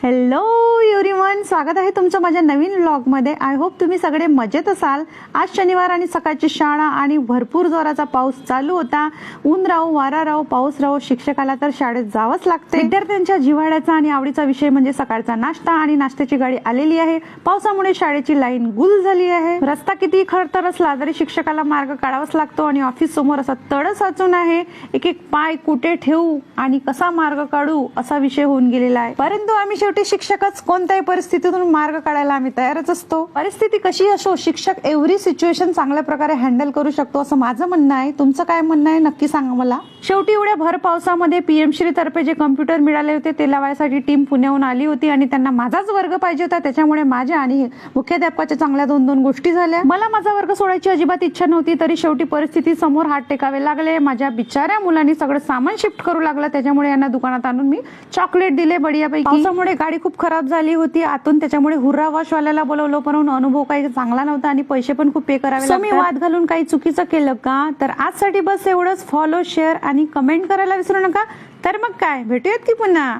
Hello everyone, स्वागत आहे तुमचं माझ्या नवीन व्लॉगमध्ये. आय होप तुम्ही सगळे मजेत असाल. आज शनिवार आणि सकाळची शाळा आणि भरपूर जोराचा पाऊस चालू होता. ऊन राहो, वारा राहो, पाऊस राहो, शिक्षकाला तर शाळेत जावंच लागते. विद्यार्थ्यांच्या जिव्हाळ्याचा आणि आवडीचा विषय म्हणजे सकाळचा नाश्ता आणि नाश्त्याची गाडी आलेली आहे. पावसामुळे शाळेची लाईन गुल झाली आहे. रस्ता किती खडतर असला तरी शिक्षकाला मार्ग काढावाच लागतो आणि ऑफिस समोर असा तळ साचून आहे. एक एक पाय कुठे ठेवू आणि कसा मार्ग काढू असा विषय होऊन गेलेला आहे. परंतु आम्ही शेवटी शिक्षकच, कोणत्याही परिस्थितीतून मार्ग काढायला आम्ही तयारच असतो. परिस्थिती कशी असो, शिक्षक एव्हरी सिच्युएशन चांगल्या प्रकारे हँडल करू शकतो असं माझं म्हणणं आहे. तुमचं काय म्हणणं आहे नक्की सांगा मला. शेवटी एवढ्या भर पावसामध्ये पीएमश्री तर्फे जे कम्प्युटर मिळाले होते ते लावायसाठी टीम पुण्याहून आली होती आणि त्यांना माझाच वर्ग पाहिजे होता. त्याच्यामुळे माझ्या आणि मुख्याध्यापकाच्या चांगल्या दोन गोष्टी झाल्या. मला माझा वर्ग सोडायची अजिबात इच्छा नव्हती, तरी शेवटी परिस्थिती समोर हात टेकावे लागले. माझ्या बिचाऱ्या मुलांनी सगळं सामान शिफ्ट करू लागलं. त्याच्यामुळे यांना दुकानात आणून मी चॉकलेट दिले बढियापैकी. पावसामुळे गाडी खूप खराब झाली होती आतून, त्याच्यामुळे हुर्रा वॉशवाल्याला बोलवलं, पण अनुभव काही चांगला नव्हता आणि पैसे पण खूप पे करावे लागले. मी वाद घालून काही चुकीचं केलं का? तर आजसाठी बस एवढंच. फॉलो, शेअर आणि कमेंट करायला विसरू नका. तर मग काय, भेटूयात की पुन्हा.